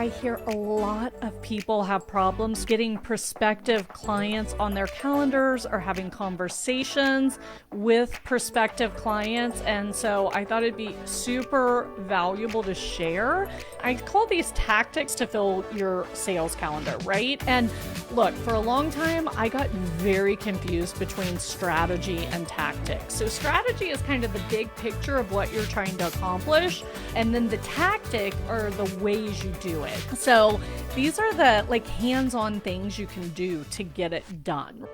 I hear a lot of people have problems getting prospective clients on their calendars or having conversations with prospective clients. And so I thought it'd be super valuable to share. I call these tactics to fill your sales calendar, right? And look, for a long time, I got very confused between strategy and tactics. So strategy is kind of the big picture of what you're trying to accomplish. And then the tactic are the ways you do it. So these are the hands-on things you can do to get it done.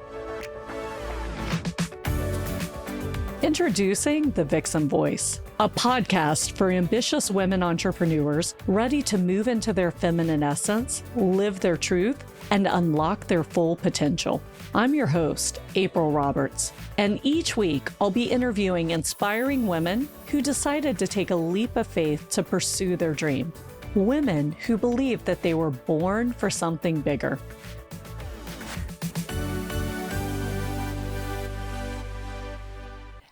Introducing the Vixen Voice, a podcast for ambitious women entrepreneurs ready to move into their feminine essence, live their truth, and unlock their full potential. I'm your host, April Roberts, and each week I'll be interviewing inspiring women who decided to take a leap of faith to pursue their dream. Women who believe that they were born for something bigger.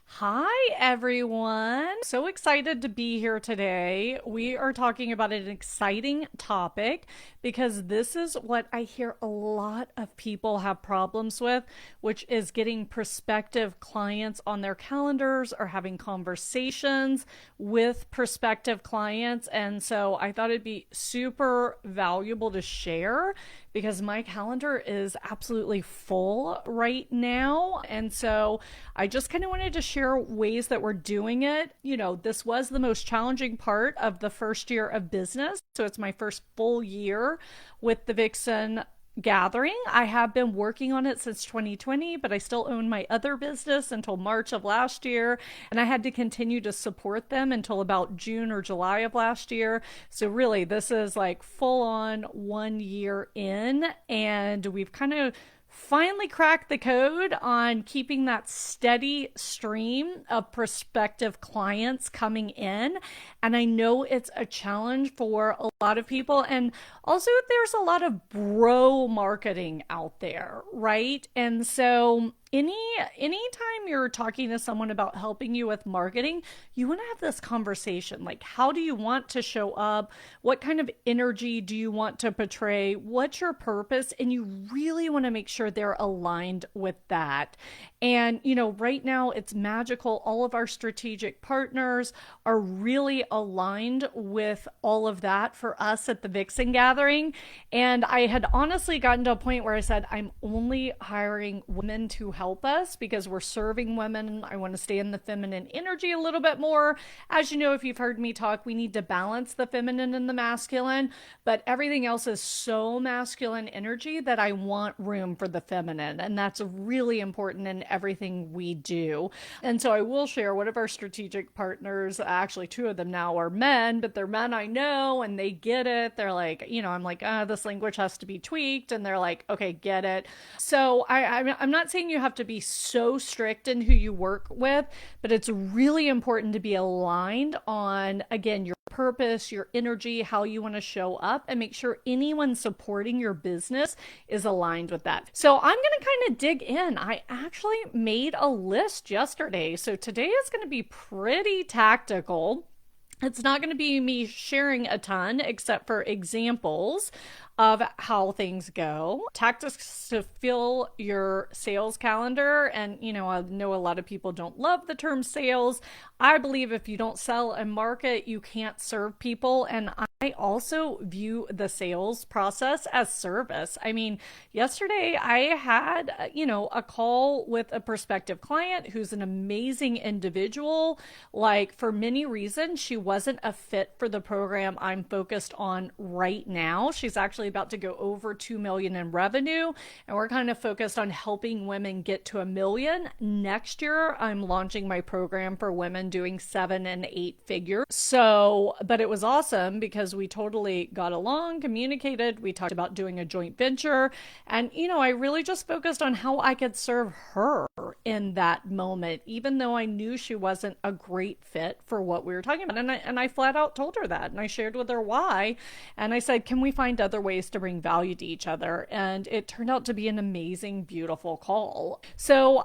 Hi, everyone. So excited to be here today. We are talking about an exciting topic because this is what I hear a lot of people have problems with, which is getting prospective clients on their calendars or having conversations with prospective clients. And so I thought it'd be super valuable to share because my calendar is absolutely full right now. And so I just kind of wanted to share ways that we're doing it. You know, this was the most challenging part of the first year of business. So it's my first full year with the Vixen Gathering. I have been working on it since 2020, but I still own my other business until March of last year. And I had to continue to support them until about June or July of last year. So really, this is like full on 1 year in, and we've kind of finally cracked the code on keeping that steady stream of prospective clients coming in. And I know it's a challenge for a lot of people. And also there's a lot of bro marketing out there, right? And so anytime you're talking to someone about helping you with marketing, you want to have this conversation. Like, how do you want to show up? What kind of energy do you want to portray? What's your purpose? And you really want to make sure they're aligned with that. And, you know, right now it's magical. All of our strategic partners are really aligned with all of that for us at the Vixen Gathering. And I had honestly gotten to a point where I said, I'm only hiring women to help us because we're serving women. I want to stay in the feminine energy a little bit more. As you know, if you've heard me talk, we need to balance the feminine and the masculine, but everything else is so masculine energy that I want room for the feminine. And that's really important in everything we do. And so I will share one of our strategic partners, actually two of them now are men, but they're men I know and they get it. They're like, you know, I'm like, this language has to be tweaked. And they're like, okay, get it. So I'm not saying you have to be so strict in who you work with, but it's really important to be aligned on, again, your purpose, your energy, how you want to show up, and make sure anyone supporting your business is aligned with that. So I'm going to kind of dig in. I actually made a list yesterday. So today is going to be pretty tactical. It's not going to be me sharing a ton except for examples of how things go. Tactics to fill your sales calendar. And, you know, I know a lot of people don't love the term sales. I believe if you don't sell and market, you can't serve people. And I also view the sales process as service. I mean, yesterday I had, a call with a prospective client who's an amazing individual. Like, for many reasons, she wasn't a fit for the program I'm focused on right now. She's actually about to go over 2 million in revenue, and we're kind of focused on helping women get to 1 million. Next year, I'm launching my program for women doing 7 and 8 figures. So, but it was awesome because we totally got along, communicated. We talked about doing a joint venture, and I really just focused on how I could serve her in that moment, even though I knew she wasn't a great fit for what we were talking about. And I flat out told her that, and I shared with her why. And I said, can we find other ways ways to bring value to each other. And it turned out to be an amazing, beautiful call. So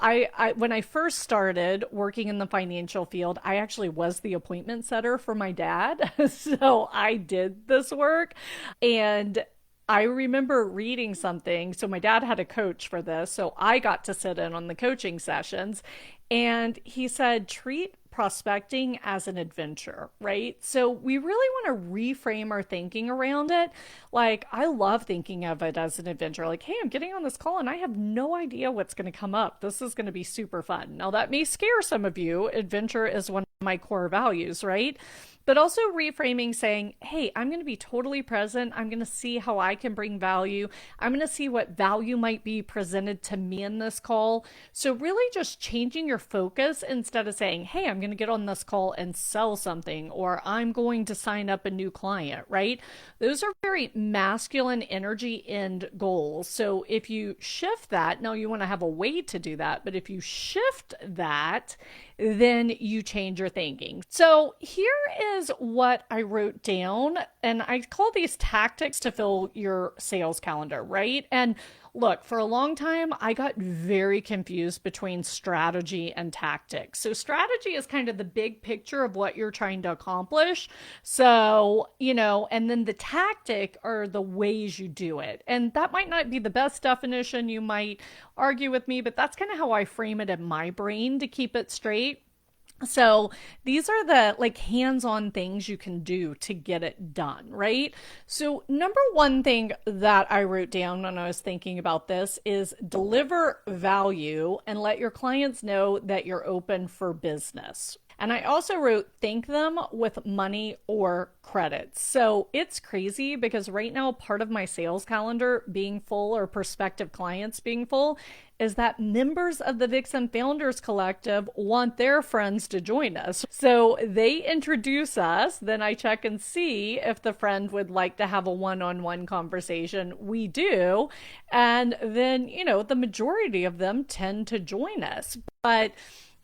when I first started working in the financial field, I actually was the appointment setter for my dad. So I did this work. And I remember reading something. So my dad had a coach for this. So I got to sit in on the coaching sessions. And he said, treat prospecting as an adventure, right? So we really want to reframe our thinking around it. Like, I love thinking of it as an adventure. Like, hey, I'm getting on this call and I have no idea what's going to come up. This is going to be super fun. Now, that may scare some of you. Adventure is one of my core values, right? But also reframing, saying, hey, I'm going to be totally present. I'm going to see how I can bring value. I'm going to see what value might be presented to me in this call. So really just changing your focus instead of saying, hey, I'm going to get on this call and sell something, or I'm going to sign up a new client, right? Those are very masculine energy end goals. So if you shift that, now you want to have a way to do that, but if you shift that, then you change your thinking. So here is what I wrote down, and I call these tactics to fill your sales calendar, right? And look, for a long time, I got very confused between strategy and tactics. So strategy is kind of the big picture of what you're trying to accomplish. So, and then the tactic are the ways you do it. And that might not be the best definition. You might argue with me, but that's kind of how I frame it in my brain to keep it straight. So these are the like hands-on things you can do to get it done, right? So number one thing that I wrote down when I was thinking about this is deliver value and let your clients know that you're open for business. And I also wrote, thank them with money or credits. So it's crazy because right now, part of my sales calendar being full or prospective clients being full is that members of the Vixen Founders Collective want their friends to join us. So they introduce us, then I check and see if the friend would like to have a one-on-one conversation. We do. And then, the majority of them tend to join us. But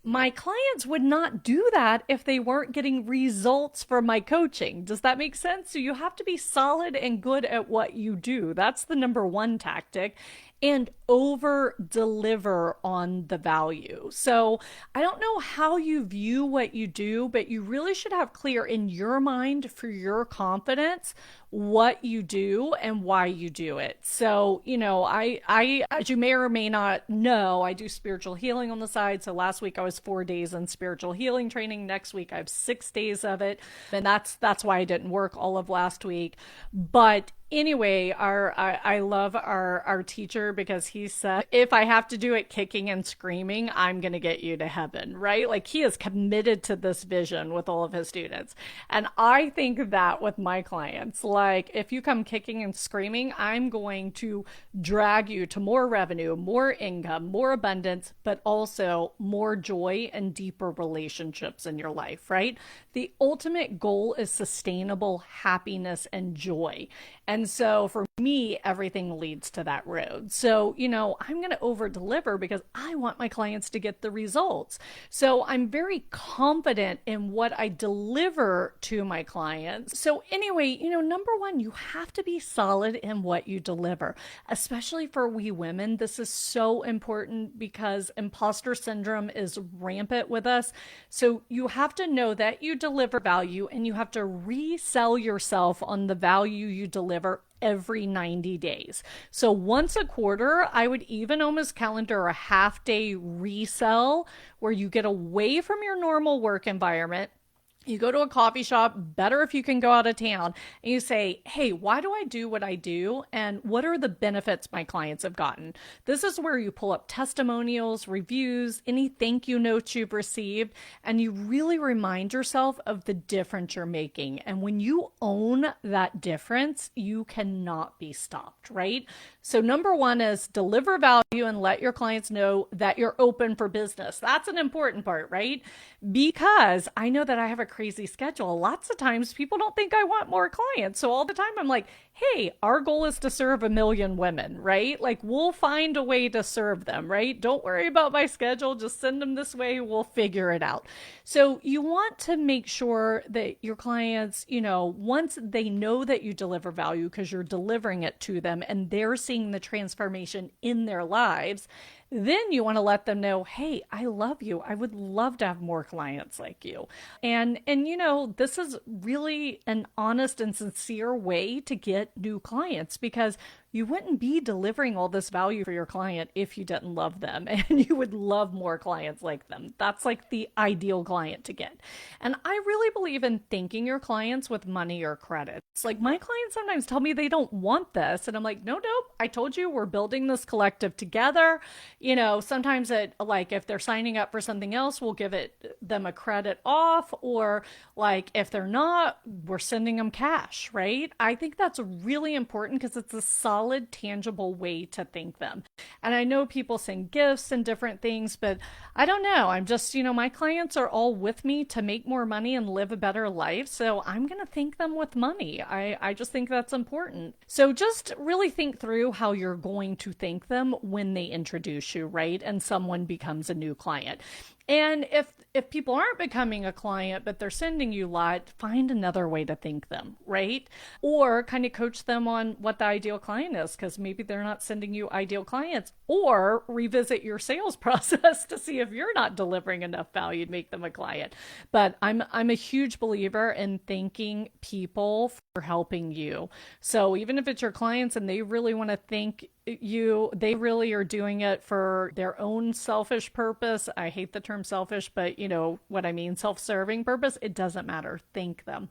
my clients would not do that if they weren't getting results from my coaching. Does that make sense? So you have to be solid and good at what you do. That's the number one tactic. And over deliver on the value. So I don't know how you view what you do, but you really should have clear in your mind for your confidence what you do and why you do it. So, I, as you may or may not know, I do spiritual healing on the side. So last week I was 4 days in spiritual healing training. Next week I have 6 days of it. And that's why I didn't work all of last week. But anyway, I love our teacher because he said, if I have to do it kicking and screaming, I'm going to get you to heaven, right? Like he is committed to this vision with all of his students. And I think that with my clients, like if you come kicking and screaming, I'm going to drag you to more revenue, more income, more abundance, but also more joy and deeper relationships in your life, right? The ultimate goal is sustainable happiness and joy. And so for me, everything leads to that road. So, I'm going to over deliver because I want my clients to get the results. So I'm very confident in what I deliver to my clients. So anyway, number one, you have to be solid in what you deliver, especially for we women. This is so important because imposter syndrome is rampant with us. So you have to know that you deliver value and you have to resell yourself on the value you deliver every 90 days. So once a quarter, I would even almost calendar a half day resell where you get away from your normal work environment. You go to a coffee shop, better if you can go out of town, and you say, hey, why do I do what I do? And what are the benefits my clients have gotten? This is where you pull up testimonials, reviews, any thank you notes you've received, and you really remind yourself of the difference you're making. And when you own that difference, you cannot be stopped, right? So number one is deliver value and let your clients know that you're open for business. That's an important part, right? Because I know that I have a crazy schedule. Lots of times people don't think I want more clients. So all the time I'm like, hey, our goal is to serve 1 million women, right? Like, we'll find a way to serve them, right? Don't worry about my schedule. Just send them this way. We'll figure it out. So, you want to make sure that your clients, once they know that you deliver value because you're delivering it to them and they're seeing the transformation in their lives, then you want to let them know, hey, I love you. I would love to have more clients like you. And this is really an honest and sincere way to get new clients, because you wouldn't be delivering all this value for your client if you didn't love them, and you would love more clients like them. That's like the ideal client to get. And I really believe in thanking your clients with money or credit. It's like, my clients sometimes tell me they don't want this, and I'm like, no, I told you we're building this collective together. Sometimes like if they're signing up for something else, we'll give them a credit off, or like if they're not, we're sending them cash, right? I think that's really important because it's a solid, tangible way to thank them. And I know people send gifts and different things, but I don't know. I'm just, my clients are all with me to make more money and live a better life. So I'm going to thank them with money. I just think that's important. So just really think through how you're going to thank them when they introduce you, right? And someone becomes a new client. And if people aren't becoming a client, but they're sending you a lot, find another way to thank them, right? Or kind of coach them on what the ideal client is, because maybe they're not sending you ideal clients. Or revisit your sales process to see if you're not delivering enough value to make them a client. But I'm a huge believer in thanking people for helping you. So even if it's your clients and they really want to thank you, they really are doing it for their own selfish purpose. I hate the term selfish, but you know what I mean, self-serving purpose. It doesn't matter. Thank them.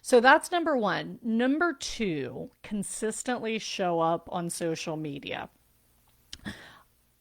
So that's number one. Number two, consistently show up on social media.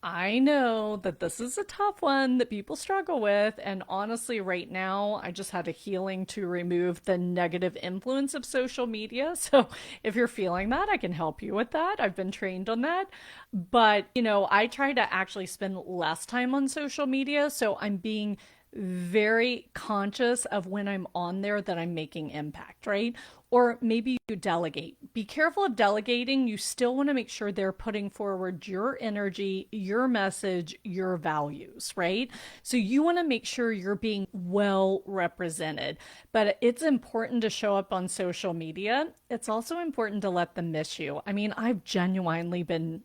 I know that this is a tough one that people struggle with. And honestly, right now, I just had a healing to remove the negative influence of social media. So if you're feeling that, I can help you with that. I've been trained on that. But, I try to actually spend less time on social media. So I'm being very conscious of when I'm on there that I'm making impact, right? Or maybe you delegate. Be careful of delegating. You still want to make sure they're putting forward your energy, your message, your values, right? So you want to make sure you're being well represented. But it's important to show up on social media. It's also important to let them miss you. I mean, I've genuinely been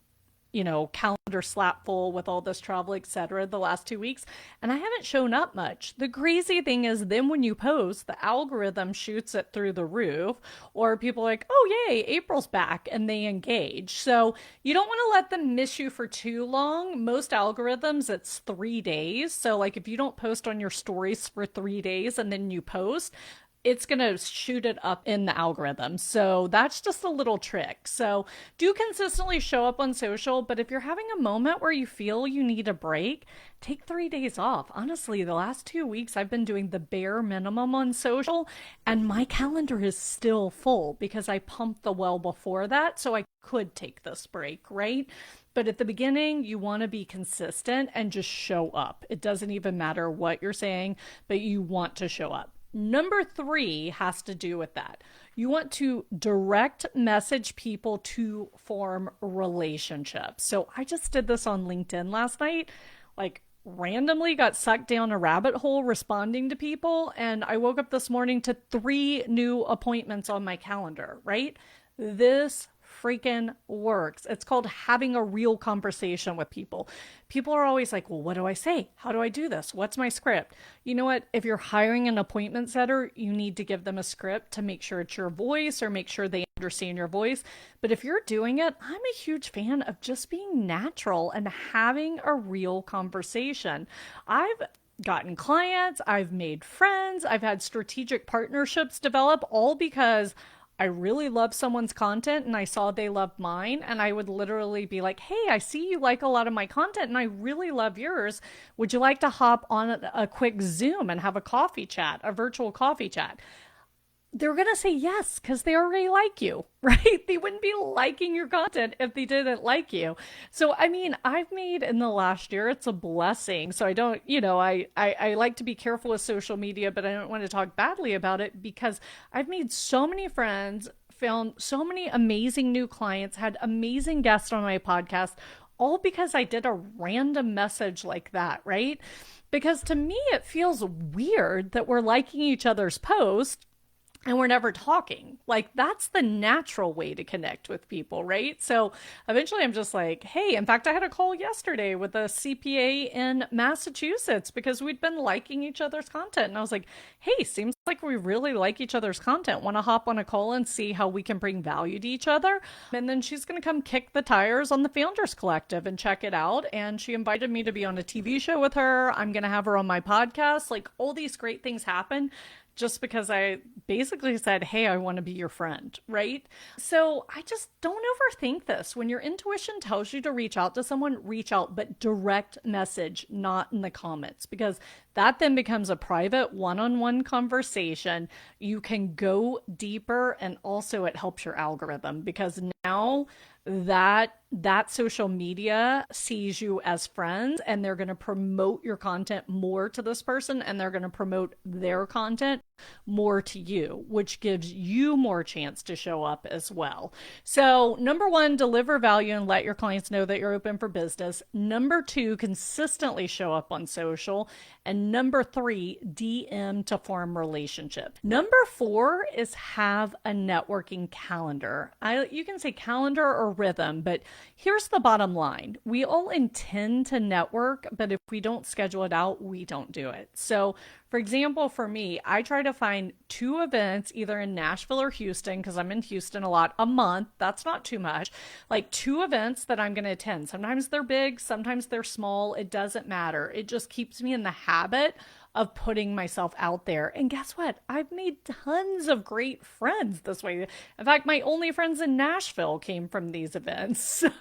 calendar slap full with all this travel, etc., the last 2 weeks, and I haven't shown up much. The crazy thing is, then when you post, the algorithm shoots it through the roof, or people are like, oh, yay, April's back, and they engage. So you don't want to let them miss you for too long. Most algorithms, it's 3 days. So, like, if you don't post on your stories for 3 days and then you post, it's going to shoot it up in the algorithm. So that's just a little trick. So do consistently show up on social, but if you're having a moment where you feel you need a break, take 3 days off. Honestly, the last 2 weeks I've been doing the bare minimum on social, and my calendar is still full because I pumped the well before that. So I could take this break, right? But at the beginning, you want to be consistent and just show up. It doesn't even matter what you're saying, but you want to show up. Number three has to do with that. You want to direct message people to form relationships. So I just did this on LinkedIn last night, like randomly got sucked down a rabbit hole responding to people. And I woke up this morning to 3 new appointments on my calendar, right? This freaking works. It's called having a real conversation with people. People are always like, well, what do I say? How do I do this? What's my script? You know what? If you're hiring an appointment setter, you need to give them a script to make sure it's your voice or make sure they understand your voice. But if you're doing it, I'm a huge fan of just being natural and having a real conversation. I've gotten clients, I've made friends, I've had strategic partnerships develop, all because I really love someone's content and I saw they loved mine, and I would literally be like, hey, I see you like a lot of my content and I really love yours. Would you like to hop on a quick Zoom and have a coffee chat, a virtual coffee chat? They're going to say yes because they already like you, right? They wouldn't be liking your content if they didn't like you. So, I mean, I've made in the last year, it's a blessing. So I don't, I like to be careful with social media, but I don't want to talk badly about it because I've made so many friends, found so many amazing new clients, had amazing guests on my podcast, all because I did a random message like that, right? Because to me, it feels weird that we're liking each other's posts and we're never talking. Like, that's the natural way to connect with people, right? So eventually I'm just like, hey, in fact, I had a call yesterday with a CPA in Massachusetts because we'd been liking each other's content. And I was like, hey, seems like we really like each other's content. Want to hop on a call and see how we can bring value to each other? And then she's going to come kick the tires on the Founders Collective and check it out. And she invited me to be on a TV show with her. I'm going to have her on my podcast. Like, all these great things happen just because I basically said, hey, I want to be your friend, right? So I just don't overthink this. When your intuition tells you to reach out to someone, reach out, but direct message, not in the comments, because that then becomes a private one-on-one conversation. You can go deeper, and also it helps your algorithm because now that social media sees you as friends, and they're going to promote your content more to this person, and they're going to promote their content more to you, which gives you more chance to show up as well. So number one, deliver value and let your clients know that you're open for business. Number two, consistently show up on social. And number three, DM to form relationship. Number four is have a networking calendar. You can say calendar or rhythm, but here's the bottom line. We all intend to network, but if we don't schedule it out, we don't do it. So for example, for me, I try to find 2 events either in Nashville or Houston, because I'm in Houston a lot, a month. That's not too much. Like 2 events that I'm going to attend. Sometimes they're big, sometimes they're small. It doesn't matter. It just keeps me in the habit of putting myself out there. And guess what? I've made tons of great friends this way. In fact, my only friends in Nashville came from these events. So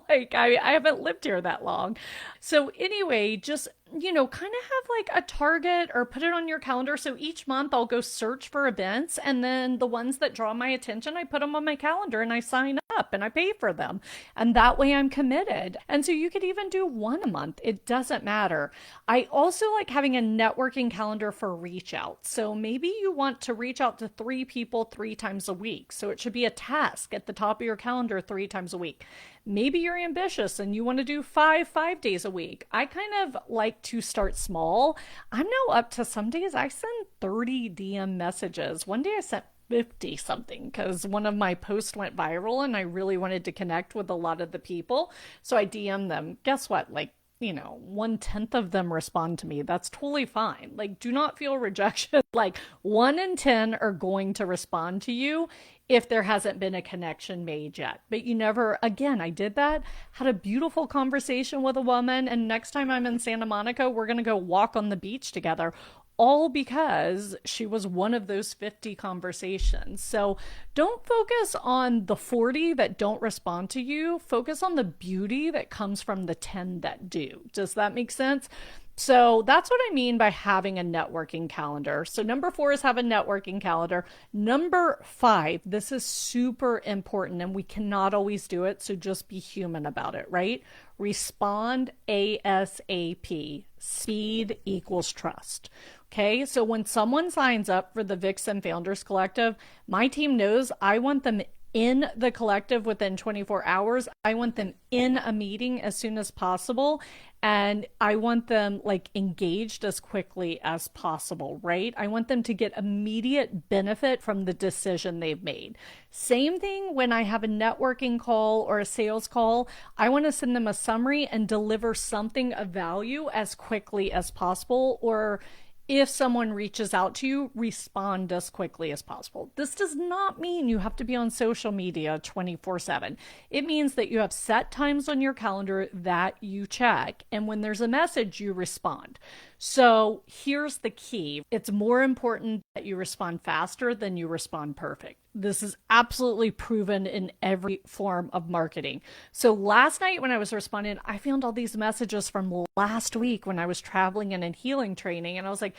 like I haven't lived here that long. So anyway, just kind of have like a target or put it on your calendar. So each month I'll go search for events, and then the ones that draw my attention, I put them on my calendar and I sign up and I pay for them. And that way I'm committed. And so you could even do 1 a month. It doesn't matter. I also like having a networking calendar for reach out. So maybe you want to reach out to 3 people 3 times a week. So it should be a task at the top of your calendar 3 times a week. Maybe you're ambitious and you want to do 5 days a week. I kind of like to start small. I'm now up to, some days I send 30 DM messages. One day I sent 50 something because one of my posts went viral and I really wanted to connect with a lot of the people. So I DM them. Guess what? Like, 1/10 of them respond to me. That's totally fine. Like, do not feel rejection. Like 1 in 10 are going to respond to you if there hasn't been a connection made yet. But you never, again, I did that, had a beautiful conversation with a woman. And next time I'm in Santa Monica, we're going to go walk on the beach together. All because she was one of those 50 conversations. So don't focus on the 40 that don't respond to you. Focus on the beauty that comes from the 10 that do. Does that make sense? So that's what I mean by having a networking calendar. So number 4 is have a networking calendar. Number 5, this is super important and we cannot always do it. So just be human about it, right? Respond ASAP. Speed equals trust. Okay, so when someone signs up for the Vixen Founders Collective, my team knows I want them in the collective within 24 hours. I want them in a meeting as soon as possible. And I want them like engaged as quickly as possible, right? I want them to get immediate benefit from the decision they've made. Same thing when I have a networking call or a sales call. I want to send them a summary and deliver something of value as quickly as possible, or if someone reaches out to you, respond as quickly as possible. This does not mean you have to be on social media 24/7. It means that you have set times on your calendar that you check. And when there's a message, you respond. So here's the key. It's more important that you respond faster than you respond perfect. This is absolutely proven in every form of marketing. So last night when I was responding, I found all these messages from last week when I was traveling and in healing training. And I was like,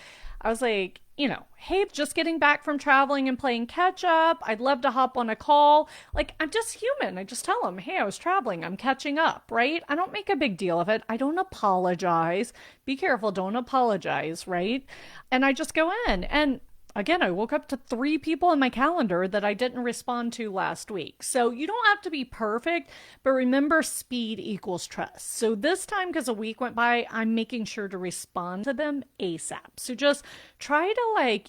hey, just getting back from traveling and playing catch up. I'd love to hop on a call. Like, I'm just human. I just tell them, hey, I was traveling. I'm catching up, right? I don't make a big deal of it. I don't apologize. Be careful. Don't apologize, right? And I just go in. And Again, I woke up to 3 people in my calendar that I didn't respond to last week. So you don't have to be perfect, but remember speed equals trust. So this time, because a week went by, I'm making sure to respond to them ASAP. So just try to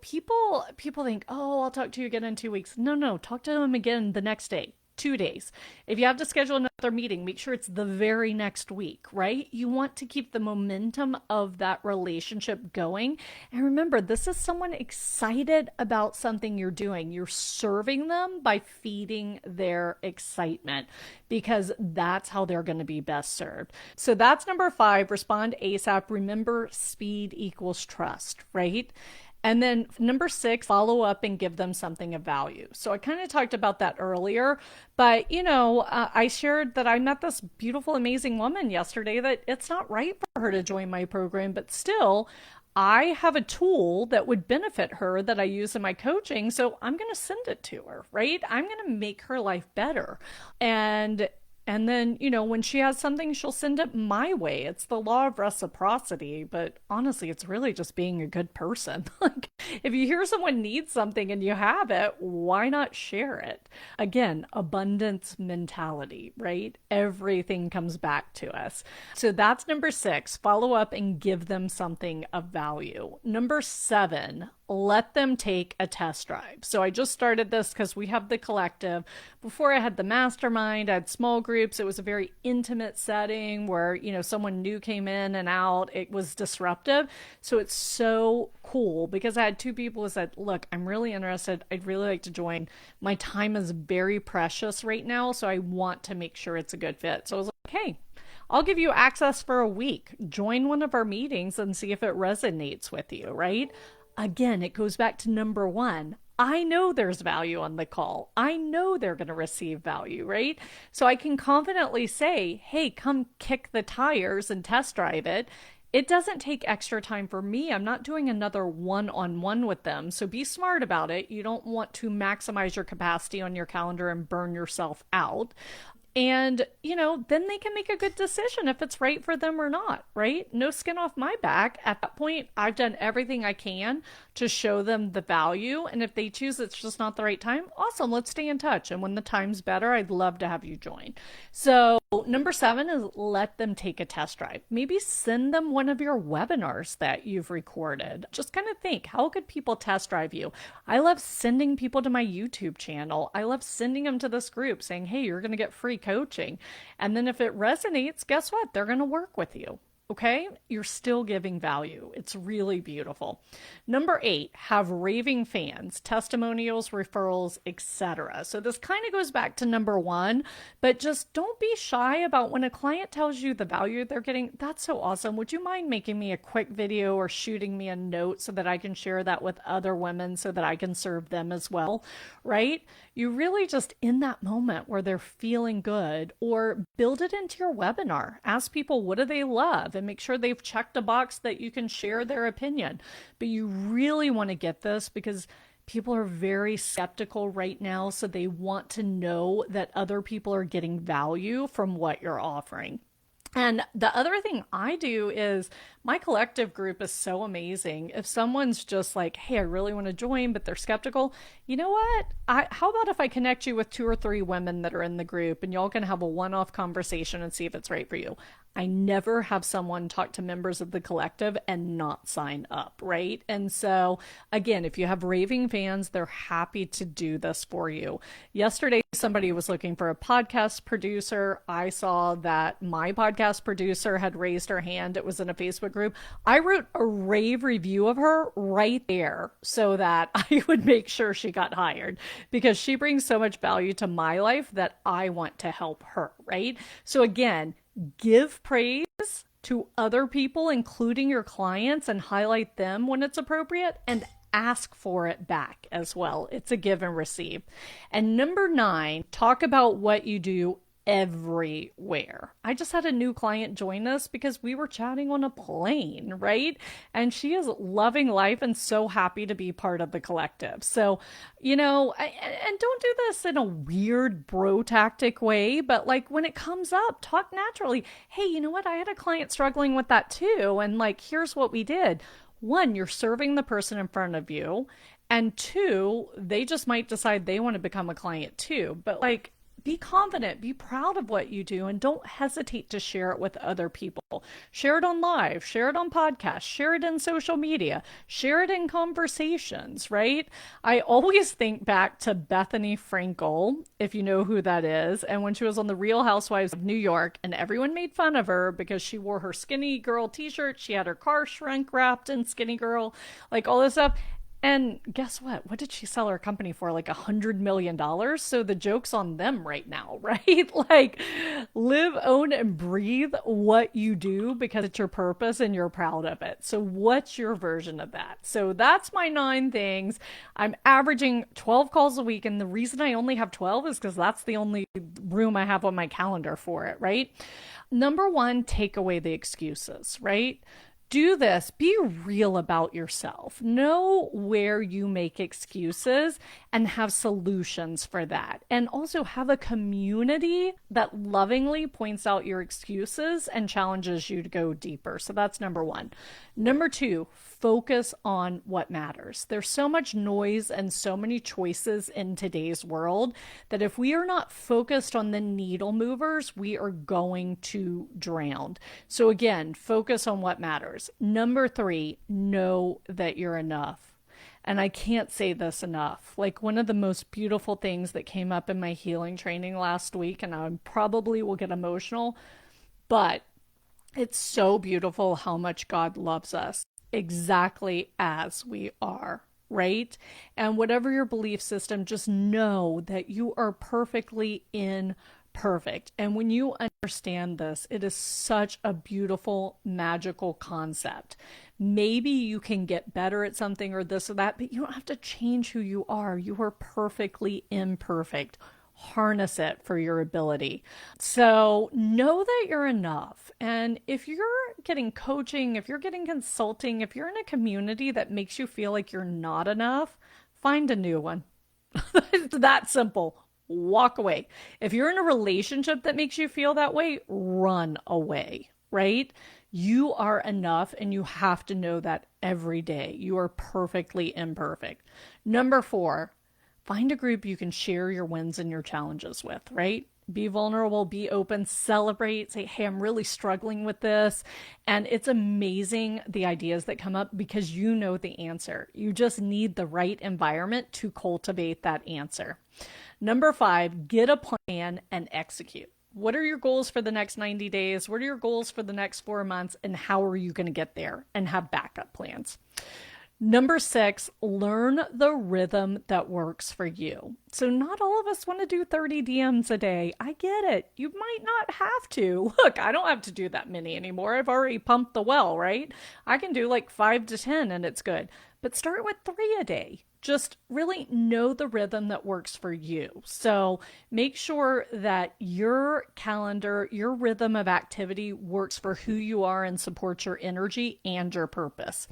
people think, oh, I'll talk to you again in 2 weeks. No, no, talk to them again the next day. 2 days. If you have to schedule another meeting, make sure it's the very next week, right? You want to keep the momentum of that relationship going. And remember, this is someone excited about something you're doing. You're serving them by feeding their excitement because that's how they're going to be best served. So that's number 5, respond ASAP. Remember, speed equals trust, right? And then number 6, follow up and give them something of value. So I kind of talked about that earlier, but I shared that I met this beautiful, amazing woman yesterday that it's not right for her to join my program, but still, I have a tool that would benefit her that I use in my coaching. So I'm going to send it to her, right? I'm going to make her life better. And then, when she has something, she'll send it my way. It's the law of reciprocity, but honestly, it's really just being a good person. Like, if you hear someone needs something and you have it, why not share it? Again, abundance mentality, right? Everything comes back to us. So that's number 6, follow up and give them something of value. Number 7, let them take a test drive. So I just started this because we have the collective. Before I had the mastermind, I had small groups. It was a very intimate setting where, someone new came in and out. It was disruptive. So it's so cool because I had 2 people who said, look, I'm really interested. I'd really like to join. My time is very precious right now. So I want to make sure it's a good fit. So I was like, hey, I'll give you access for a week. Join one of our meetings and see if it resonates with you, right? Again, it goes back to number 1. I know there's value on the call. I know they're going to receive value, right? So I can confidently say, hey, come kick the tires and test drive it. It doesn't take extra time for me. I'm not doing another one-on-one with them. So be smart about it. You don't want to maximize your capacity on your calendar and burn yourself out. And, then they can make a good decision if it's right for them or not, right? No skin off my back. At that point, I've done everything I can to show them the value. And if they choose it's just not the right time, awesome, let's stay in touch. And when the time's better, I'd love to have you join. So number 7 is let them take a test drive. Maybe send them one of your webinars that you've recorded. Just kind of think, how could people test drive you? I love sending people to my YouTube channel. I love sending them to this group saying, hey, you're going to get free coaching. And then if it resonates, guess what? They're going to work with you. Okay, you're still giving value. It's really beautiful. Number 8, have raving fans, testimonials, referrals, etc. So this kind of goes back to number 1, but just don't be shy about when a client tells you the value they're getting. That's so awesome. Would you mind making me a quick video or shooting me a note so that I can share that with other women so that I can serve them as well, right? You really just in that moment where they're feeling good, or build it into your webinar. Ask people, what do they love? And make sure they've checked a box that you can share their opinion. But you really want to get this because people are very skeptical right now. So they want to know that other people are getting value from what you're offering. And the other thing I do is my collective group is so amazing. If someone's just like, hey, I really want to join, but they're skeptical, you know what? How about if I connect you with 2 or 3 women that are in the group and y'all can have a one-off conversation and see if it's right for you? I never have someone talk to members of the collective and not sign up, right? And so, again, if you have raving fans, they're happy to do this for you. Yesterday, somebody was looking for a podcast producer. I saw that my podcast producer had raised her hand. It was in a Facebook group. I wrote a rave review of her right there so that I would make sure she got hired because she brings so much value to my life that I want to help her, right? So again, give praise to other people, including your clients, and highlight them when it's appropriate, and ask for it back as well. It's a give and receive. And number 9, talk about what you do everywhere. I just had a new client join us because we were chatting on a plane, right? And she is loving life and so happy to be part of the collective. So, and don't do this in a weird bro tactic way, but like when it comes up, talk naturally. Hey, you know what? I had a client struggling with that too. And like, here's what we did. one, you're serving the person in front of you, and two, they just might decide they want to become a client too. But like, be confident, be proud of what you do, and don't hesitate to share it with other people. Share it on live, share it on podcasts, share it in social media, share it in conversations, right? I always think back to Bethany Frankel, if you know who that is, and when she was on The Real Housewives of New York, and everyone made fun of her because she wore her skinny girl t-shirt, she had her car shrink wrapped in skinny girl, like all this stuff. And guess what? What did she sell her company for? Like $100 million. So the joke's on them right now, right? Like, live, own, and breathe what you do because it's your purpose and you're proud of it. So what's your version of that? So that's my 9 things. I'm averaging 12 calls a week. And the reason I only have 12 is because that's the only room I have on my calendar for it, right? Number 1, take away the excuses, right? Do this. Be real about yourself. Know where you make excuses and have solutions for that. And also have a community that lovingly points out your excuses and challenges you to go deeper. So that's number 1. Number 2, focus on what matters. There's so much noise and so many choices in today's world that if we are not focused on the needle movers, we are going to drown. So again, focus on what matters. Number 3, know that you're enough. And I can't say this enough. Like, one of the most beautiful things that came up in my healing training last week, and I probably will get emotional, but it's so beautiful how much God loves us exactly as we are, right? And whatever your belief system, just know that you are perfectly imperfect. And when you understand this, it is such a beautiful, magical concept. Maybe you can get better at something or this or that, but you don't have to change who you are. You are perfectly imperfect. Harness it for your ability. So know that you're enough. And if you're getting coaching, if you're getting consulting, if you're in a community that makes you feel like you're not enough, find a new one. It's that simple. Walk away. If you're in a relationship that makes you feel that way, run away, right? You are enough, and you have to know that every day. You are perfectly imperfect. Number 4, find a group you can share your wins and your challenges with, right? Be vulnerable, be open, celebrate, say, hey, I'm really struggling with this. And it's amazing the ideas that come up because you know the answer. You just need the right environment to cultivate that answer. Number 5, get a plan and execute. What are your goals for the next 90 days? What are your goals for the next 4 months? And how are you going to get there? And have backup plans. Number 6, learn the rhythm that works for you. So not all of us want to do 30 DMs a day. I get it. You might not have to. Look, I don't have to do that many anymore. I've already pumped the well, right? I can do like 5 to 10 and it's good. But start with 3 a day. Just really know the rhythm that works for you. So make sure that your calendar, your rhythm of activity works for who you are and supports your energy and your purpose.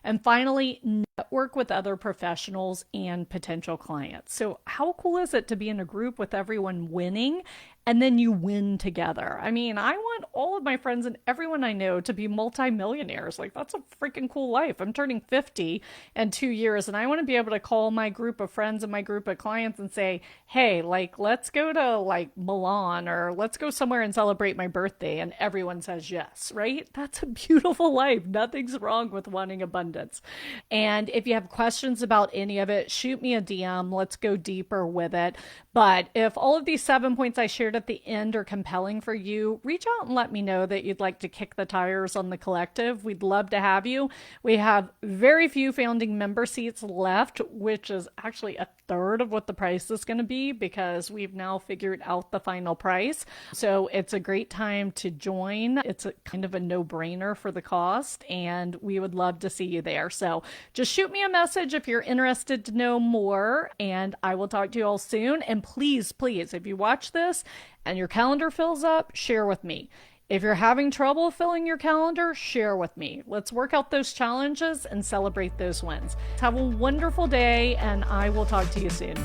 And finally, network with other professionals and potential clients. So how cool is it to be in a group with everyone winning and then you win together? I mean, I want all of my friends and everyone I know to be multimillionaires. Like, that's a freaking cool life. I'm turning 50 in 2 years, and I want to be able to call my group of friends and my group of clients and say, hey, like, let's go to like Milan, or let's go somewhere and celebrate my birthday. And everyone says yes, right? That's a beautiful life. Nothing's wrong with wanting abundance. And if you have questions about any of it, shoot me a DM. Let's go deeper with it. But if all of these 7 points I shared at the end are compelling for you, reach out and let me know that you'd like to kick the tires on the collective. We'd love to have you. We have very few founding member seats left, which is actually a third of what the price is going to be because we've now figured out the final price. So it's a great time to join. It's a kind of a no-brainer for the cost, and we would love to see you there. So just shoot me a message if you're interested to know more, and I will talk to you all soon. And please, please, if you watch this and your calendar fills up, share with me. If you're having trouble filling your calendar, share with me. Let's work out those challenges and celebrate those wins. Have a wonderful day, and I will talk to you soon.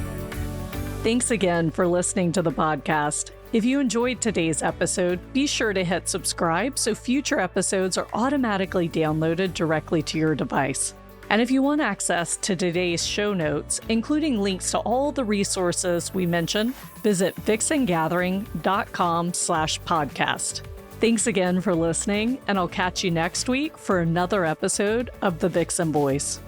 Thanks again for listening to the podcast. If you enjoyed today's episode, be sure to hit subscribe so future episodes are automatically downloaded directly to your device. And if you want access to today's show notes, including links to all the resources we mentioned, visit vixengathering.com/podcast. Thanks again for listening, and I'll catch you next week for another episode of The Vixen Voice.